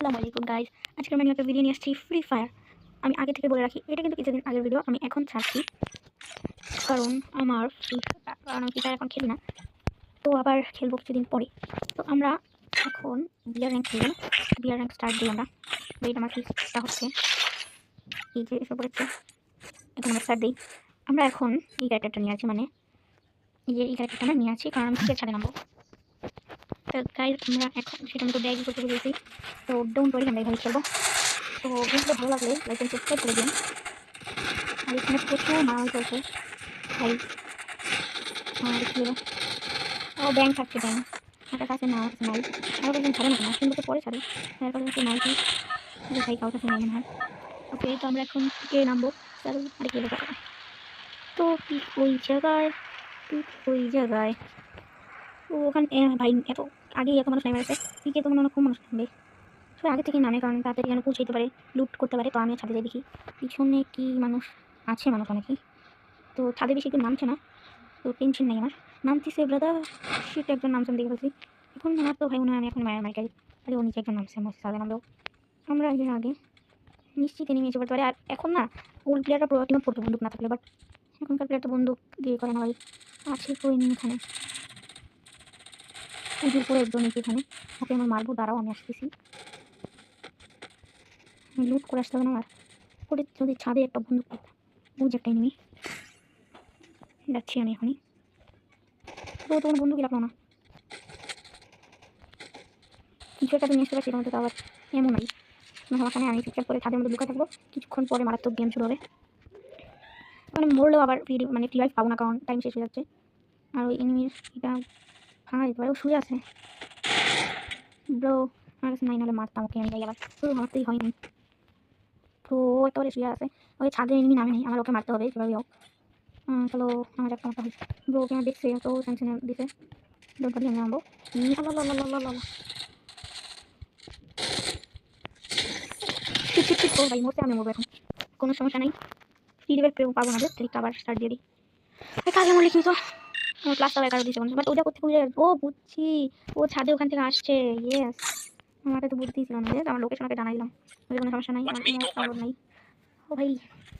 আসসালামু আলাইকুম গাইস। আজকে আমি একটা ভিডিও নিয়ে আসছি ফ্রি ফায়ার। আমি আগে থেকে বলে রাখি এটা কিন্তু কিছুদিন আগের ভিডিও, আমি এখন ছাড়ছি কারণ আমি ফ্রি ফায়ার এখন খেলি না, তো আবার খেলবো কিছুদিন পরে। তো আমরা এখন বিয়ার র্যাঙ্ক খেলবো, বিয়ার র্যাঙ্ক স্টার্ট দিই আমরা। ওয়েট, আমার ফিক্সটা হচ্ছে এই যে এসে পড়েছে, এখন আমরা স্টার্ট দিই। আমরা এখন এই ক্যারেক্টারটা নিয়ে আছি, মানে এই ক্যারেক্টারটা আমরা নিয়ে আছি কারণ আমি ক্রিকেট ছাড়ে নামবো। তো গাইস আমরা এখন সেটা মতো ব্যাগ করতে বলেছি, তো ডোন্ট ওয়ারি, আমরা এইভাবে খেলবো। তো ভিডিওটা ভালো লাগলে লাইক এন্ড সাবস্ক্রাইব করে দিন। আর এখানে প্রচুর মারামারি চলছে ভাই, দেখি ও ব্যাংক থাকছে, ব্যাংক আমার কাছে না, আমার কাছে নাই। আরও কয়েকজন ছাড়ে না, সুন্দর তো পরে ছাড়ে, তার কাছে নাই কি ভাই, কারোর কাছে নাই মনে হয়। ওকে, তো আমরা এখন কে নামবো, চলো আরে কে লোক। তো ঠিক ওই জায়গায়, ঠিক ওই জায়গায় ও ওখানে ভাই এত আগেই এত মানুষ নেমে গেছে, পিকে তো মনে হয় খুব মানুষ নামবে। সবাই আগে থেকে নামে কারণ তাড়াতাড়ি যেন পৌঁছাইতে পারে, লুট করতে পারে। তো আমি ছাদে যাই দেখি পিছনে কি মানুষ আছে, মানুষ অনেকেই। তো ছাদে বেশি কেউ নামছে না, তো টেনশন নেই আমার। নামতেছে ব্রাদার, শীত একজন নামছে দেখে ফেলছি। এখন আমার তো ভাই মনে হয় আমি এখন মায়ের মাইকাই, আরে ও নিচে একজন নামছে, আমার ছাদে নামলেও আমরা একদিন আগে নিশ্চিত নেমে এসে পড়তে পারে। আর এখন না ওল্ড প্লেয়াররা পুরো টিমে পড়তো বন্দুক না থাকলে, বাট এখনকার প্লেয়ার তো বন্দুক দিয়ে করে না ভাই। আছে তো এখানে পুজোর পরে একজন নিচে, এখানে ওকে আমার মারবো, দাঁড়াও আমি আসতেছি। আমি লুট করে আসতে হবে না আমার, করে যদি ছাদে একটা বন্দুক পাই, ওই যে একটা এনিমি, যাচ্ছি আমি এখনই। তো তোমার বন্দুকই রাখলো না, কিছু একটা তো নিয়ে আসতে পারছি তোমার, তো আবার এমন নাই সমস্যা নেই। আমি চুপচাপ করে ছাদের মধ্যে লুকা থাকবো, কিছুক্ষণ পরে মারাত্মক গেম শুরু হবে। মানে মরলেও আবার মানে ফ্রি লাইফ পাবো না কারণ টাইম শেষ হয়ে যাচ্ছে। আর ওই এনিমির এটা ভাঙা যেতে পারে, ও শুয়ে আছে ব্রো, আমার কাছে নাই, নাহলে মারতাম ওকে আমি যাই আবার, তো মারতেই হয়নি। তো একেবারে শুয়ে আছে, ওই ছাদে এনিমি নামে নেই, আমার ওকে মারতে হবে কীভাবে হোক। চলো আমার একটা মারতে হবে। ব্রো ওকে আমার দেখছে, তো টেনশনে দিতে দৌড় আমি নামবো। ও ভাই মরতে, আমি মরবো এখন, কোনো সমস্যা নেই। ফ্রি রিভাইভ পাবো না, ট্রিকটা আবার স্টার্ট দিয়ে দিই। কাজে মরলে কি তো ক্লাসটা একারো দিয়েছে, বাট ওটা করতে খুঁজে, ও বুঝছি ও ছাদে ওখান থেকে আসছে। ইয়েস, আমার তো বুঝতেই ছিল না, যে আমার লোকেশনকে জানাইলাম, ওই কোনো সমস্যা নাই, আমার নাই। ও ভাই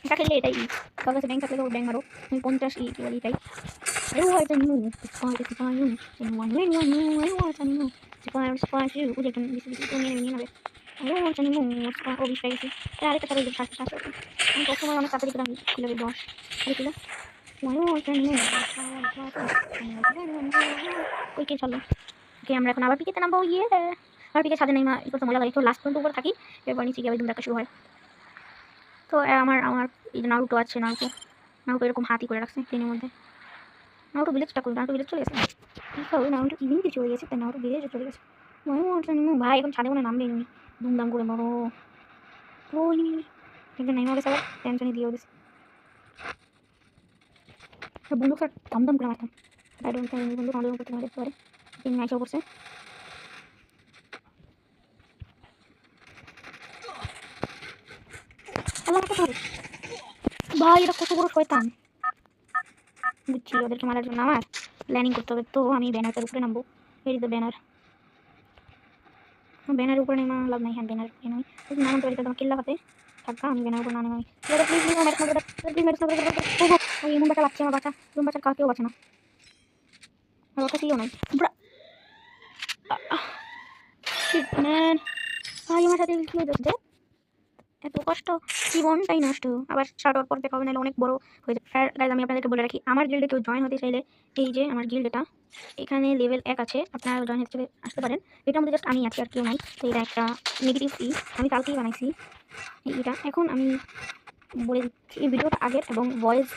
এটা খেললে এটাই, কারোর কাছে ব্যাংক থাকলে তো ব্যাংক মারো। আমি 50 কি বলি এটাই। আরে ও এটা নিউ আরেকটা ছাড়া আমি সবসময় অনেক তাড়াতাড়ি করে আমি খুলে দেবো। ওই কে চলো, ওকে আমরা এখন আবার পিকেতে নামবো। ইয়ে আবার পিকে ছাদে নেই, একটু মজা লাগে, তো লাস্ট পর্যন্ত উপরে থাকি, এরপর নিচে গিয়ে একদম দেখা শুরু হয়। তো আমার আমার এই যে নারুটো আছে, নারুটো নারুটো এরকম হাতি করে রাখছে ট্রেনের মধ্যে। নারুটো ভিলেজটা করি, নারুটো ভিলেজ চলে গেছে, নারুটো ইভিনিংতে চলে গেছে, তাই নারুটো ভিলেজে চলে গেছে। ভাই এখন ছাদে মনে নামবে এমনি ধুমধাম করে বড় ওই একজন নেমে গেছে, আবার টেনশনই দিয়ে গেছে। বন্দুক স্যার দমদম করে মারতাম, বন্দুক আমাদের করতে মারতে পারে, তিনি আইসা করছে। ভাই এটা কত বড় শয়তান, বুঝছি ওদেরকে মারার জন্য আমার প্ল্যানিং করতে হবে। তো আমি ব্যানারটার উপরে নামবো, এই যে ব্যানার, ব্যানার উপরে নেমা লাভ নাই। হ্যাঁ ব্যানার উপরে নয়, নামাতে পারি তোমার কিল্লা হাতে থাকা, আমি ব্যানার উপর না নামাই। ওই মুম্বাটা বাচ্চা, আমার বাচ্চা রুম বাচ্চার কাউকেও বাঁচে না, আর ওটা ছিল নাই। ভাই আমার সাথে কি হয়েছে, এত কষ্ট, জীবনটাই নষ্ট। আবার শার্ট পর দেখা হবে, নাহলে অনেক বড় হয়ে যায়। আর গাইজ আমি আপনাদেরকে বলে রাখি, আমার গিল্ডে কেউ জয়েন হতে চাইলে এই যে আমার গিল্ড, এটা এখানে লেভেল 1 আছে, আপনারা জয়েন হতে চলে আসতে পারেন। এটার মধ্যে জাস্ট আমি আছি আর কেউ নাই, তো এটা একটা নেগেটিভ ফি, আমি কালকেই বানাইছি এটা। এখন আমি বলে দিচ্ছি এই ভিডিওটা আগের এবং ভয়েস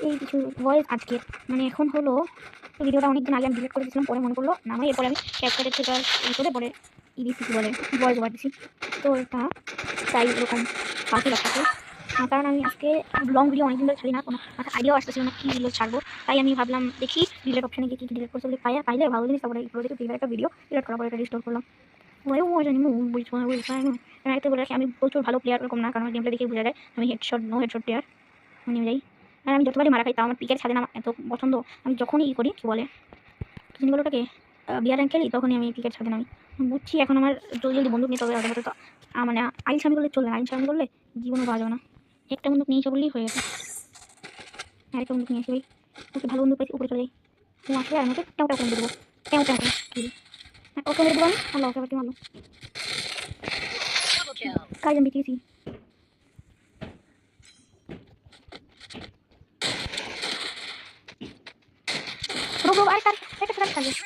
এই কিছু ভয়েস আজকের, মানে এখন হলো ভিডিওটা অনেকদিন আগে আমি ডিলিট করে দিয়েছিলাম, পরে মনে করলো না আমি, এরপরে আমি ক্যাপকাটের থেকে করে পরে ইডিসি কি বলে ভয়েস ওভার দিছি। তো এটা তাই এরকম ফালতু লাগছে, কারণ আমি আজকে লং ভিডিও অনেকদিন ধরে ছাড়ি না, কোনো মাথায় আইডিয়াও আসতেছিল না কী ভিডিও ছাড়বো। তাই আমি ভাবলাম দেখি ডিলেট অপশানে গিয়ে কী ডিলেট করতে বলে পাইলে ভালো জিনিস, তারপরে প্রজেক্ট একটা ভিডিও ডিলেট করার পরে এটা রিস্টোর করলাম। একটা বলে রাখি আমি প্রচুর ভালো প্লেয়ার এরকম না, কারণ গেম প্লে দেখে বোঝা যায় আমি নো হেডশট প্লেয়ার নেমে যাই। আর আমি যতবারই মারা খাই তাও আমার পিকের ছাদে নামা এত পছন্দ। আমি যখনই করি কী বলে জিনিসগুলোটাকে বিয়ার র্যাঙ্ক খেলি তখনই আমি ক্রিকেট ছাড়তে নামি। বুঝছি এখন আমার জলদি জলদি বন্দুক নিতে হবে, ওদের মধ্যে তো মানে আইল সামি করলে চলবে না, আইল সামি করলে জীবনও পাওয়া যাবে না। একটা বন্দুক নিয়ে এসে বললেই হয়ে গেছে। আরেকটা বন্দুক নিয়ে আসি ভাই, ওকে ভালো বন্দুক পেয়েছি, উপরে চলে যাই। ও আসলে আর আমাকে টাও টাও করে দেবো, টাও টাও করে ওকে মেরে দেবো আমি। আল্লাহ ওকে আবার কি মারলো, কাজ আমি বেঁচেছি। Bro, bro, arik, arik, arik, arik,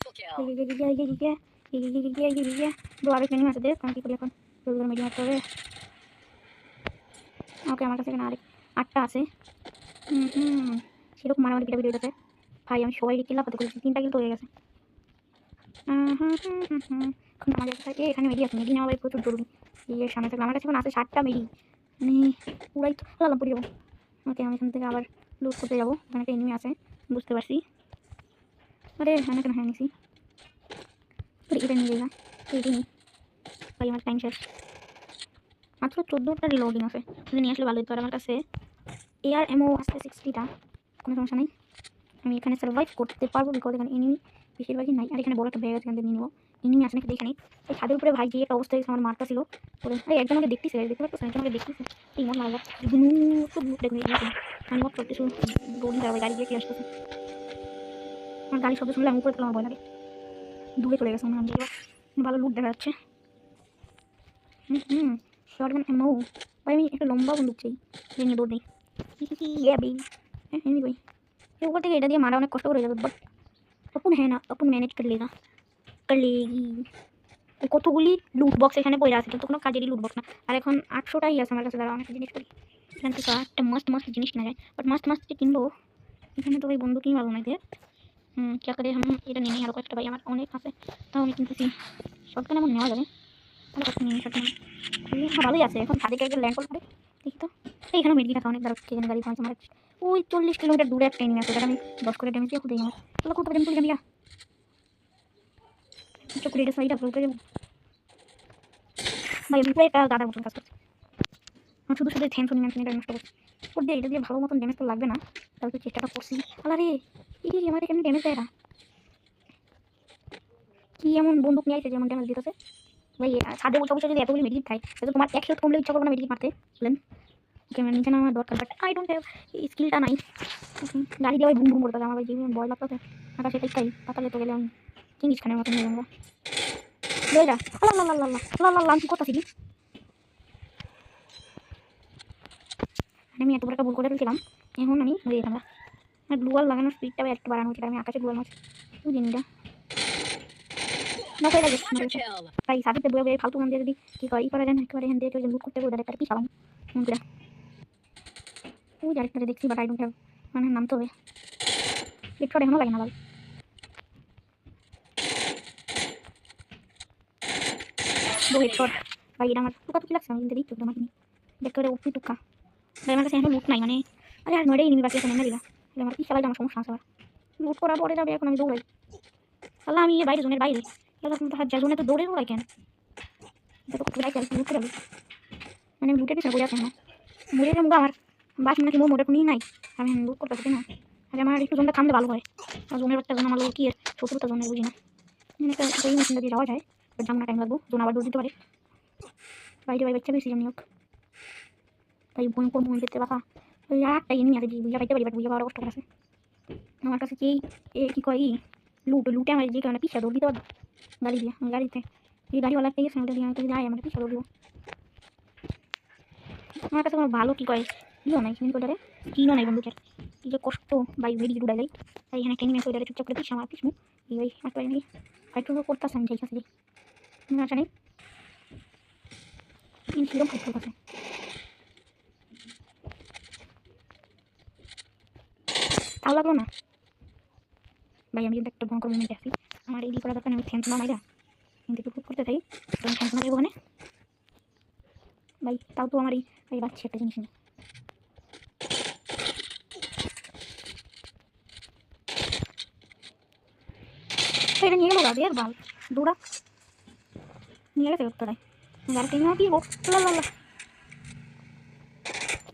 bro, arik ini masuk deh, kan kita lihat kan, dulu media tuh deh. Oke, আমার কাছে এখানে আরেক 8টা আছে। সেরকম মারামারি পিটাপিটি হইতেছে। ভাই আমি সবাই কিল লাফাতে করেছি, 3টা কিল তো হয়ে গেছে। এখন আমাদের কাছে এখানে মেডি আছে, মেডি নেওয়া ভাই প্রচুর জরুরি। এই সামনে থাকলে আমার কাছে এখন আছে 7টা মেডি, মানে পুরাই তো লালাম পড়ে যাবো। ওকে আমি এখান থেকে আবার লুট করতে যাবো, ওখানে একটা এনিমি আছে বুঝতে পারছি। আরে আমি কেন হ্যাঁ নিছি, এটা নিয়ে যাই না, এইটাই নিই ভাই। আমার টাইম শেষ, মাত্র 14টা রিলোডিং আছে, যদি নিয়ে আসলে ভালো হতো। আর আমার কাছে এআর এমও আসতে 60টা, কোনো সমস্যা নেই, আমি এখানে সার্ভাইভ করতে পারবো, বিকজ এখানে এনিমি বেশিরভাগই নাই। আর এখানে বড় একটা ব্যাগ আছে, এখান থেকে নিয়ে নেবো। এনিমি আছে নাকি দেখে নেই। এই ছাদের উপরে ভাই যে একটা অবস্থা হয়েছে, আমার মারটা ছিল পরে। এই একজন আমাকে দেখতেছে, দেখতে পাচ্ছ, একজন আমাকে দেখতেছে। এই মন মারা দেখুন আমি মত করতেছি, রোডিং যাবে গাড়ি দিয়ে কি আসতেছে। আমার গাড়ির শব্দ শুনলে আমি উপরে আমার ভয় লাগে, দূরে চলে গেছে মনে হয়। ভালো লুট দেখা যাচ্ছে। শর্টগান এমও ভাই, আমি একটা লম্বা বন্দুক চাই, নিয়ে দৌড় দিই। ভাই ऊपर থেকে এটা দিয়ে মারা অনেক কষ্ট করে যাবে, বাট अपन है ना, अपन मैनेज कर लेगा, कर लेगी। কতগুলি লুট বক্স এখানে পড়ে আছে, কিন্তু কোনো কাজেরই লুট বক্স না। আর এখন 800টাই আছে আমার কাছে, দাঁড়া অনেক জিনিস করি এখান থেকে একটা মস্ত মস্ত জিনিস কিনা যায়। বাট মস্ত মস্ত কিনবো এখানে তো ভাই বন্দুকই মারবো না দিয়ে। क्या करे हम, এটা নিয়ে আরো কয়েকটা ভাই আমার অনেক আছে, তাও আমি কিনতেছি। শর্টগান এমন নেওয়া যাবে, ভালো কথা নিয়ে শর্টগান ভালোই আছে। এখন ছাদে একটা ল্যান্ড করে দেখি তো, এইখানে মেডিকেল আছে অনেক, দাঁড়া এখানে গাড়ি পাঁচ আমার ওই 40 কিলোমিটার দূরে একটা এনিমি আছে, যেটা আমি 10 করে ড্যামেজ দিয়ে খুঁজে আমার তোলা করতে পারি, তুলে যাবি চোখ রেডে সাইড আপলোড করে যাবো ভাই। আমি পুরো একটা গাদা মতন কাজ করছি, আমার শুধু শুধু থ্যাংক শুনি এটা নষ্ট করছি। ওর দিয়ে এটা দিয়ে ভালো মতন ড্যামেজ তো লাগবে না, তাহলে তো চেষ্টাটা করছি। আল্লাহ রে, এই আমার কেমন ড্যামেজ দেয় এরা, কি এমন বন্দুক নিয়ে আসছে যেমন ড্যামেজ দিতেছে ভাই। ছাদে বসে বসে যদি এতগুলি মেডিকেট খাই, তাহলে তোমার 1 হেলথ কমলে ইচ্ছা করবো না মেডিকেট মারতে বলেন। ওকে আমার নিচে আমার দরকার, বাট আই ডোন্ট হ্যাভ স্কিলটা নাই। গাড়ি দিয়ে বুম বুম করতে আমার ভাই জীবন ভয় লাগতেছে। আকাশে তাই পাতালে তো গেলে আমি চিংড়িস খানের মতন হয়ে যাবো। লয়ে যা, আল্লাহ আল্লাহ আল্লাহ আল্লাহ আল্লাহ, আমি কি করতেছি কি, আমি এত বড় একটা ভুল করে ফেলছিলাম। এখন আমি হয়ে যেতাম। আর গ্লুয়াল লাগানোর স্পিডটা একটু বাড়ানো উচিত, আমি আকাশে গ্লুয়াল মারছি জিনিসটা না করে ভাই। সাথে বয়ে বয়ে ফালতু গান দিয়ে যদি কি করে ই করা যায় না, একেবারে হ্যান্ড দিয়ে লুট করতে হবে, ওদের কি চালাম মন্দিরা। ওই আরেকটা দেখছি, বাট আই ডোন্ট হ্যাভ, মানে নামতে হবে। হেডশট এখনো লাগে না ভাই, দো হেডশট ভাই। এটা আমার টুকা টুকি লাগছে, আমি কিন্তু দিচ্ছি তোমাকে দেখ করে উপরি টুকা ভাই। আমার কাছে এখন লুট নাই, মানে আরে আর নয়টাই এনিমি বাকি আছে, নেমে দিলা আমার কি চালাই আমার সমস্যা আছে। আবার লুট করার পরে যাবে, এখন আমি দৌড়াই। আল্লাহ আমি বাইরে জোনের বাইরে, জোনে তো দৌড়ে দৌড়াই কেন, এটা তো কোথায় চাই লুট করে মানে লুটের পিছনে বই আছে না মরে যাবো আমার বাস নাকি মোর মোটে কোনো নাই, আমি লুট করতে পারছি না। আরে আমার একটু জোনটা থামলে ভালো হয়, আর জোনের একটা জোন আমার লোক কি এর শত্রুতা জোনের বুঝি না, একটা ওই মেশিনটা দিয়ে যাওয়া যায়, বাট জানা টাইম লাগবো, জোন আবার দৌড় দিতে পারে। বাইরে ভাই বাচ্চা বেশি যেমনি হোক তাই বই করবো যেতে বাবা। ওই আর একটা এমনি আছে যে বুঝা পাইতে পারি, বাট বুঝা পাওয়ার কষ্ট আছে আমার কাছে। যেই কি কয় লুটে আমার যে কারণে পিছিয়ে দৌড় দিতে পারবো গাড়ি দিয়ে, গাড়িতে এই গাড়িওয়ালা একটা গেছে দিয়ে আমি যাই, আমার পিছিয়ে দৌড় দিব। আমার কাছে কোনো ভালো কি কয় ইও নাই, কিন্তু ওটারে কিনো নাই বন্ধুকের, কি যে কষ্ট by very good I like. তাই এখানে টেনিং আছে, ওটারে চুপচাপ করে পিছিয়ে আমার পিছু এই ভাই একটা এমনি ফাইট করতেছে, আমি ঠিক আছে আচ্ছা নেই কিরকম ফাইট করতেছে তাও লাগলো না ভাই। আমি কিন্তু একটা ভয়ঙ্কর মুভমেন্ট আছি, আমার এই করা দরকার, আমি ফ্যান্স না মাইরা কিন্তু একটু করতে চাই, আমি ফ্যান্স মারবো ওখানে ভাই। তাও তো আমার এই বাচ্চা একটা জিনিস নেই, এটা নিয়ে গেলো গাড়ি আর বাল দৌড়া নিয়ে গেছে উত্তরায় গাড়ি টেনে দিয়ে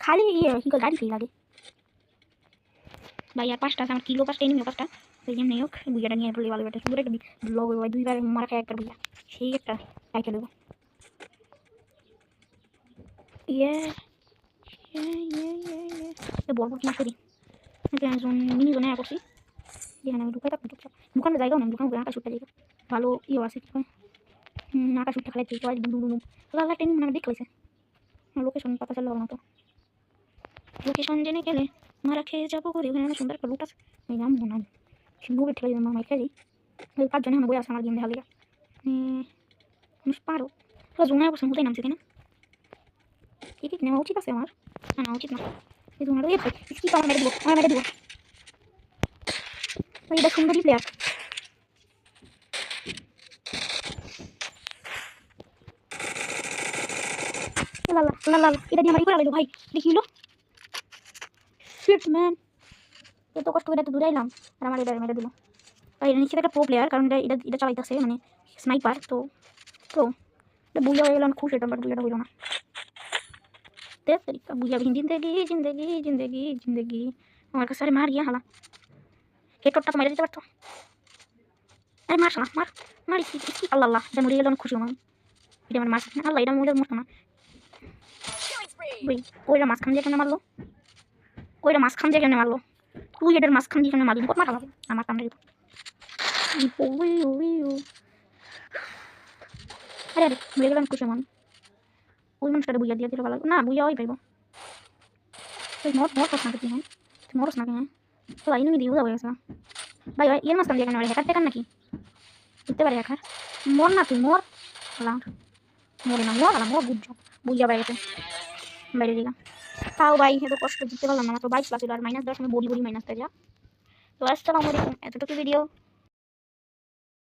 খালি ইয়ে কি করে গাড়ি খেয়ে লাগে ভাই। আর 5টা আছে আমার, কিলো 5টা এনিমি 5টা, এই যেমনি হোক বুইয়াটা নিয়ে পড়লে ভালো বেটা, সুন্দর একটা ব্লগ হবে, 2বার মারা খায় একটা বুইয়া, সেই একটা টাইটেল দেবো। ইয়ে বড় বড় কিনা সরি মিনি জোনে করছি, যেখানে আমি ঢুকাই থাকবো চুপচাপ, দোকানের জায়গাও নেই, দোকান আকাশ উঠতে জায়গা ভালো ইয়ে আছে, কি কয় আকাশ উঠতে খেলাইতে সবাই ডুম ডুম ডুম লাল একটা মানে দেখতে হয়েছে। লোকেশন পাতা চাললে হবে না তো, লোকেশন জেনে গেলে মারা খেয়ে যাবো করে, ওখানে অনেক সুন্দর একটা লুট আছে, এই নাম নাম সিন্ধুকে ঠেলে দিলাম মাইক খাই 5 জনে আমার বই আছে আমার গেম দেখা লেগে পারো তো জোনায় বসে মতোই নামছে, তাই না? কি নেওয়া উচিত আছে আমার, না উচিত না, এই জোনাটা কি আমার মেরে দেবো, আমার মেরে দেবো, এটা সুন্দরী প্লেয়ার। লাল লাল লাল এটা দিয়ে আমার ই করে লাগলো ভাই, দেখিল শিট ম্যান, এত কষ্ট করে এত দূরে এলাম আর আমার এটা মেরে দিল। আর এটা নিশ্চিত একটা প্রো প্লেয়ার, কারণ এটা এটা চালাইতেছে মানে স্নাইপার, তো তো এটা বুইয়া হয়ে গেল, খুশি এটা, বাট বুইয়াটা হইল না। तेरे तरीका बुझा भी जिंदगी जिंदगी जिंदगी जिंदगी আমার কাছে। আরে মার গিয়া হালা হেডশটটা তো মেরে দিতে পারতো। আরে মার শালা মার মার কি আল্লাহ আল্লাহ, এটা মরে গেল অনেক খুশি হলাম। এটা আমার মারছে না আল্লাহ, এটা মরে মরতো না। ওইটা মাঝখান দিয়ে কেন মারলো, ওইটা মাঝখান দিয়ে কেন মারলো, তুই এটার মাঝখান দিয়ে কেন মারলি, কত মারা হবে আমার কামড়ে দিত। আরে আরে মরে গেলাম খুশি হলাম। ওই মানুষটা বুঝা দিয়ে দিলে ভালো না, বুঝা ওই পাইব মরস না কি, হ্যাঁ মরস না কি, হ্যাঁ তো আইনু দিয়ে যাবো গেছে ভাই ভাই এর মাঝখান দিয়ে কেন হ্যাকার টেকার নাকি, বুঝতে পারি হ্যাকার, মর না তুই মর, মরে না মর মর, বুঝা বাইরে গেছে বাইরে দিলাম। তাও ভাই এত কষ্ট জিততে পারলাম না, মাত্র 22 ক্লাস আর -10 আমি বড়ি মাইনাস যা। তো আসসালামু আলাইকুম, এতটুকু ভিডিও